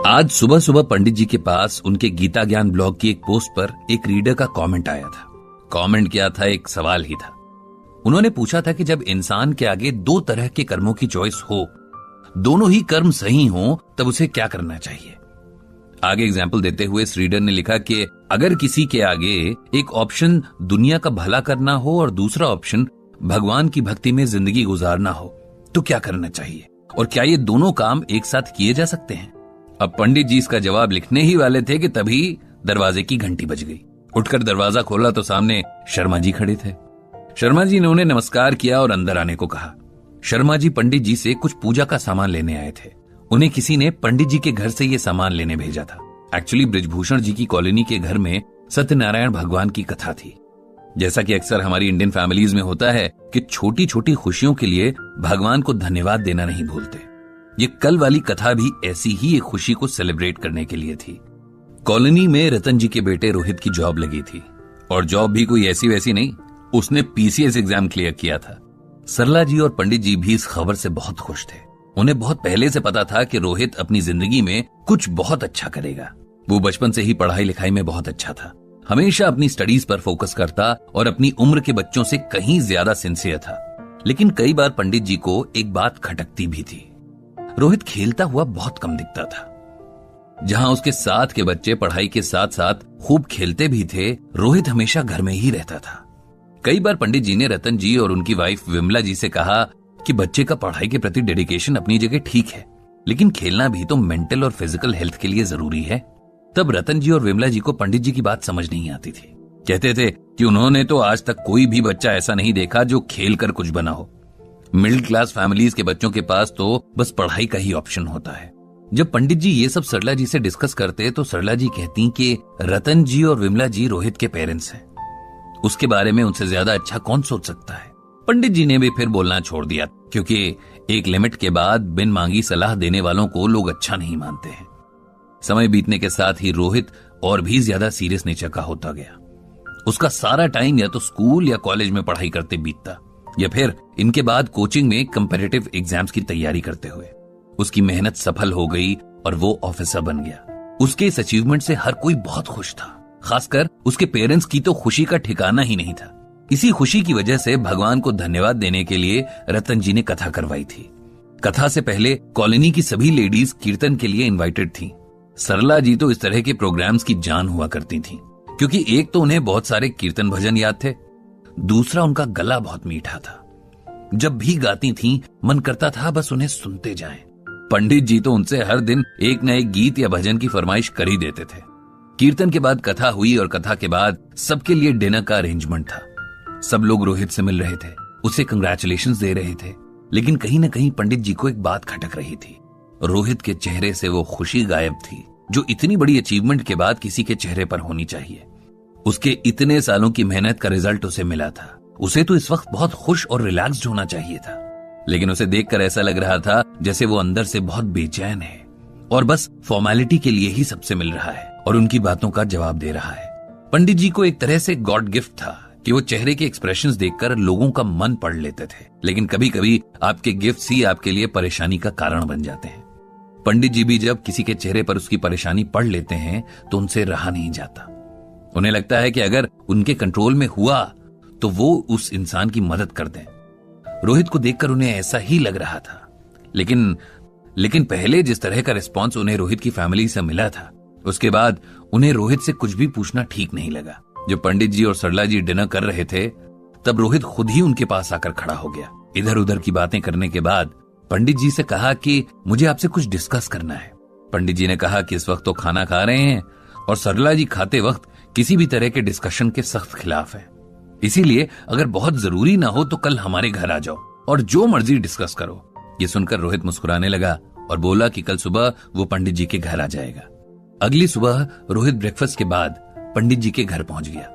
आज सुबह सुबह पंडित जी के पास उनके गीता ज्ञान ब्लॉग की एक पोस्ट पर एक रीडर का कमेंट आया था। कमेंट क्या था, एक सवाल ही था। उन्होंने पूछा था कि जब इंसान के आगे दो तरह के कर्मों की चॉइस हो, दोनों ही कर्म सही हो, तब उसे क्या करना चाहिए। आगे एग्जाम्पल देते हुए इस रीडर ने लिखा कि अगर किसी के आगे एक ऑप्शन दुनिया का भला करना हो और दूसरा ऑप्शन भगवान की भक्ति में जिंदगी गुजारना हो, तो क्या करना चाहिए और क्या ये दोनों काम एक साथ किए जा सकते हैं। अब पंडित जी इसका जवाब लिखने ही वाले थे कि तभी दरवाजे की घंटी बज गई। उठकर दरवाजा खोला तो सामने शर्मा जी खड़े थे। शर्मा जी ने उन्हें नमस्कार किया और अंदर आने को कहा। शर्मा जी पंडित जी से कुछ पूजा का सामान लेने आए थे। उन्हें किसी ने पंडित जी के घर से ये सामान लेने भेजा था। एक्चुअली बृजभूषण जी की कॉलोनी के घर में सत्यनारायण भगवान की कथा थी। जैसा कि अक्सर हमारी इंडियन फैमिलीज में होता है कि छोटी छोटी खुशियों के लिए भगवान को धन्यवाद देना नहीं भूलते। ये कल वाली कथा भी ऐसी ही एक खुशी को सेलिब्रेट करने के लिए थी। कॉलोनी में रतन जी के बेटे रोहित की जॉब लगी थी और जॉब भी कोई ऐसी वैसी नहीं, उसने पीसीएस एग्जाम क्लियर किया था। सरला जी और पंडित जी भी इस खबर से बहुत खुश थे। उन्हें बहुत पहले से पता था कि रोहित अपनी जिंदगी में कुछ बहुत अच्छा करेगा। वो बचपन से ही पढ़ाई लिखाई में बहुत अच्छा था, हमेशा अपनी स्टडीज पर फोकस करता और अपनी उम्र के बच्चों से कहीं ज्यादा सिंसियर था। लेकिन कई बार पंडित जी को एक बात खटकती भी थी। रोहित खेलता हुआ बहुत कम दिखता था। जहां उसके साथ के बच्चे पढ़ाई के साथ साथ खूब खेलते भी थे, रोहित हमेशा घर में ही रहता था। कई बार पंडित जी ने रतन जी और उनकी वाइफ विमला जी से कहा कि बच्चे का पढ़ाई के प्रति डेडिकेशन अपनी जगह ठीक है, लेकिन खेलना भी तो मेंटल और फिजिकल हेल्थ के लिए जरूरी है। तब रतन जी और विमला जी को पंडित जी की बात समझ नहीं आती थी। कहते थे कि उन्होंने तो आज तक कोई भी बच्चा ऐसा नहीं देखा जो खेल कर कुछ बना हो। मिडिल क्लास फैमिलीज के बच्चों के पास तो बस पढ़ाई का ही ऑप्शन होता है। जब पंडित जी ये सब सरला जी से डिस्कस करते तो सरला जी कहती कि रतन जी और विमला जी रोहित के पेरेंट्स हैं, उसके बारे में उनसे ज्यादा अच्छा कौन सोच सकता है। पंडित जी ने भी फिर बोलना छोड़ दिया, क्योंकि एक लिमिट के बाद बिन मांगी सलाह देने वालों को लोग अच्छा नहीं मानते हैं। समय बीतने के साथ ही रोहित और भी ज्यादा सीरियस नेचर का होता गया। उसका सारा टाइम या तो स्कूल या कॉलेज में पढ़ाई करते बीतता, या फिर इनके बाद कोचिंग में कंपेटिटिव एग्जाम्स की तैयारी करते हुए। उसकी मेहनत सफल हो गई और वो ऑफिसर बन गया। उसके इस अचीवमेंट से हर कोई बहुत खुश था, खासकर उसके पेरेंट्स की तो खुशी का ठिकाना ही नहीं था। इसी खुशी की वजह से भगवान को धन्यवाद देने के लिए रतन जी ने कथा करवाई थी। कथा से पहले कॉलोनी की सभी लेडीज कीर्तन के लिए इनवाइटेड थी। सरला जी तो इस तरह के प्रोग्राम्स की जान हुआ करती थी, क्योंकि एक तो उन्हें बहुत सारे कीर्तन भजन याद थे, दूसरा उनका गला बहुत मीठा था। जब भी गाती थीं, मन करता था बस उन्हें सुनते जाएं। पंडित जी तो उनसे हर दिन एक न एक गीत या भजन की फरमाइश कर ही देते थे। कीर्तन के बाद कथा हुई और कथा के बाद सबके लिए डिनर का अरेंजमेंट था। सब लोग रोहित से मिल रहे थे, उसे कंग्रेचुलेशंस दे रहे थे, लेकिन कहीं न कहीं पंडित जी को एक बात खटक रही थी। रोहित के चेहरे से वो खुशी गायब थी जो इतनी बड़ी अचीवमेंट के बाद किसी के चेहरे पर होनी चाहिए। उसके इतने सालों की मेहनत का रिजल्ट उसे मिला था। उसे तो इस वक्त बहुत खुश और रिलैक्स्ड होना चाहिए था, लेकिन उसे देखकर ऐसा लग रहा था जैसे वो अंदर से बहुत बेचैन है और बस फॉर्मेलिटी के लिए ही सबसे मिल रहा है और उनकी बातों का जवाब दे रहा है। पंडित जी को एक तरह से गॉड गिफ्ट था कि वो चेहरे के एक्सप्रेशंस देखकर लोगों का मन पढ़ लेते थे, लेकिन कभी कभी आपके गिफ्ट्स ही आपके लिए परेशानी का कारण बन जाते हैं। पंडित जी भी जब किसी के चेहरे पर उसकी परेशानी पढ़ लेते हैं तो उनसे रहा नहीं जाता। उन्हें लगता है कि अगर उनके कंट्रोल में हुआ तो वो उस इंसान की मदद कर दें। रोहित को देखकर उन्हें ऐसा ही लग रहा था, लेकिन पहले जिस तरह का रिस्पॉन्स उन्हें रोहित की फैमिली से मिला था, उसके बाद उन्हें रोहित से कुछ भी पूछना ठीक नहीं लगा। जब पंडित जी और सरला जी डिनर कर रहे थे, तब रोहित खुद ही उनके पास आकर खड़ा हो गया। इधर उधर की बातें करने के बाद पंडित जी से कहा कि मुझे आपसे कुछ डिस्कस करना है। पंडित जी ने कहा कि इस वक्त तो खाना खा रहे हैं और सरला जी खाते वक्त किसी भी तरह के डिस्कशन के सख्त खिलाफ है, इसीलिए अगर बहुत जरूरी ना हो तो कल हमारे घर आ जाओ और जो मर्जी डिस्कस करो। ये सुनकर रोहित मुस्कुराने लगा और बोला कि कल सुबह वो पंडित जी के घर आ जाएगा। अगली सुबह रोहित ब्रेकफास्ट के बाद पंडित जी के घर पहुंच गया।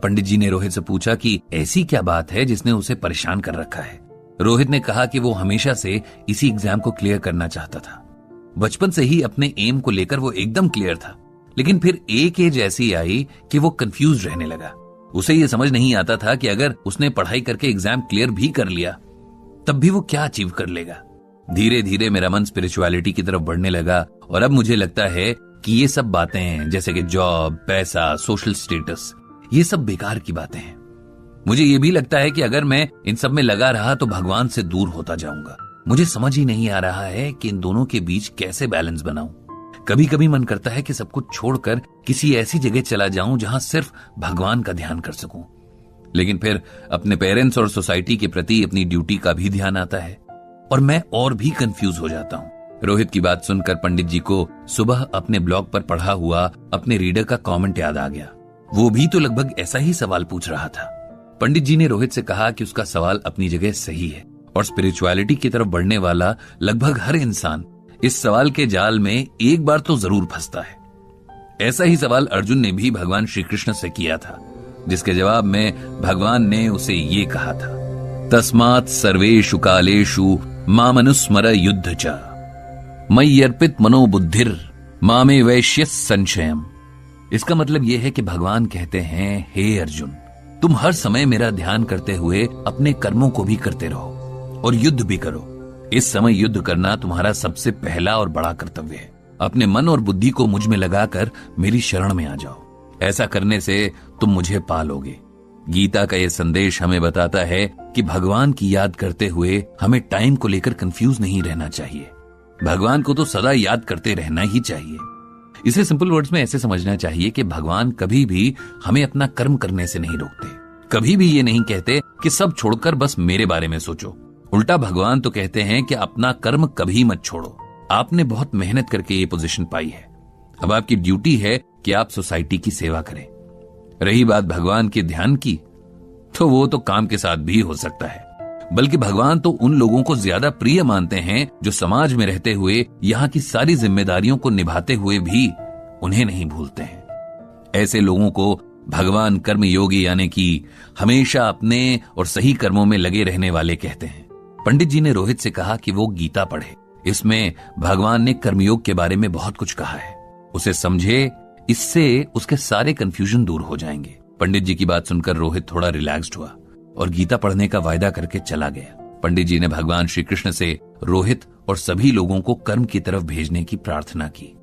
पंडित जी ने रोहित से पूछा कि ऐसी क्या बात है जिसने उसे परेशान कर रखा है। रोहित ने कहा कि वो हमेशा से इसी एग्जाम को क्लियर करना चाहता था। बचपन से ही अपने एम को लेकर वो एकदम क्लियर था, लेकिन फिर एक एज ऐसी आई कि वो कंफ्यूज रहने लगा। उसे ये समझ नहीं आता था कि अगर उसने पढ़ाई करके एग्जाम क्लियर भी कर लिया तब भी वो क्या अचीव कर लेगा। धीरे धीरे मेरा मन स्पिरिचुअलिटी की तरफ बढ़ने लगा और अब मुझे लगता है कि ये सब बातें जैसे कि जॉब, पैसा, सोशल स्टेटस, ये सब बेकार की बातें हैं। मुझे ये भी लगता है कि अगर मैं इन सब में लगा रहा तो भगवान से दूर होता जाऊंगा। मुझे समझ ही नहीं आ रहा है कि इन दोनों के बीच कैसे बैलेंस बनाऊं। कभी कभी मन करता है कि सब कुछ छोड़कर किसी ऐसी जगह चला जाऊं जहां सिर्फ भगवान का ध्यान कर सकूं, लेकिन फिर अपने पेरेंट्स और सोसाइटी के प्रति अपनी ड्यूटी का भी ध्यान आता है और मैं और भी कंफ्यूज हो जाता हूं। रोहित की बात सुनकर पंडित जी को सुबह अपने ब्लॉग पर पढ़ा हुआ अपने रीडर का कमेंट याद आ गया। वो भी तो लगभग ऐसा ही सवाल पूछ रहा था। पंडित जी ने रोहित से कहा कि उसका सवाल अपनी जगह सही है और स्पिरिचुअलिटी की तरफ बढ़ने वाला लगभग हर इंसान इस सवाल के जाल में एक बार तो जरूर फंसता है। ऐसा ही सवाल अर्जुन ने भी भगवान श्री कृष्ण से किया था, जिसके जवाब में भगवान ने उसे ये कहा था, तस्मात् सर्वेषु कालेषु मामनुस्मर युद्ध च मयि अर्पित मनोबुद्धिर मामे वैश्यस् संशयम्। इसका मतलब यह है कि भगवान कहते हैं, हे अर्जुन, तुम हर समय मेरा ध्यान करते हुए अपने कर्मों को भी करते रहो और युद्ध भी करो। इस समय युद्ध करना तुम्हारा सबसे पहला और बड़ा कर्तव्य है। अपने मन और बुद्धि को मुझ में लगाकर मेरी शरण में आ जाओ। ऐसा करने से तुम मुझे पालोगे। गीता का यह संदेश हमें बताता है कि भगवान की याद करते हुए हमें टाइम को लेकर कंफ्यूज नहीं रहना चाहिए। भगवान को तो सदा याद करते रहना ही चाहिए। इसे सिंपल वर्ड्स में ऐसे समझना चाहिए कि भगवान कभी भी हमें अपना कर्म करने से नहीं रोकते। कभी भी ये नहीं कहते कि सब छोड़कर बस मेरे बारे में सोचो। उल्टा भगवान तो कहते हैं कि अपना कर्म कभी मत छोड़ो। आपने बहुत मेहनत करके ये पोजीशन पाई है। अब आपकी ड्यूटी है कि आप सोसाइटी की सेवा करें। रही बात भगवान के ध्यान की, तो वो तो काम के साथ भी हो सकता है। बल्कि भगवान तो उन लोगों को ज्यादा प्रिय मानते हैं जो समाज में रहते हुए यहाँ की सारी जिम्मेदारियों को निभाते हुए भी उन्हें नहीं भूलते हैं। ऐसे लोगों को भगवान कर्म योगी यानी कि हमेशा अपने और सही कर्मों में लगे रहने वाले कहते हैं। पंडित जी ने रोहित से कहा कि वो गीता पढ़े। इसमें भगवान ने कर्मयोग के बारे में बहुत कुछ कहा है, उसे समझे, इससे उसके सारे कंफ्यूजन दूर हो जाएंगे। पंडित जी की बात सुनकर रोहित थोड़ा रिलैक्स्ड हुआ और गीता पढ़ने का वायदा करके चला गया। पंडित जी ने भगवान श्री कृष्ण से रोहित और सभी लोगों को कर्म की तरफ भेजने की प्रार्थना की।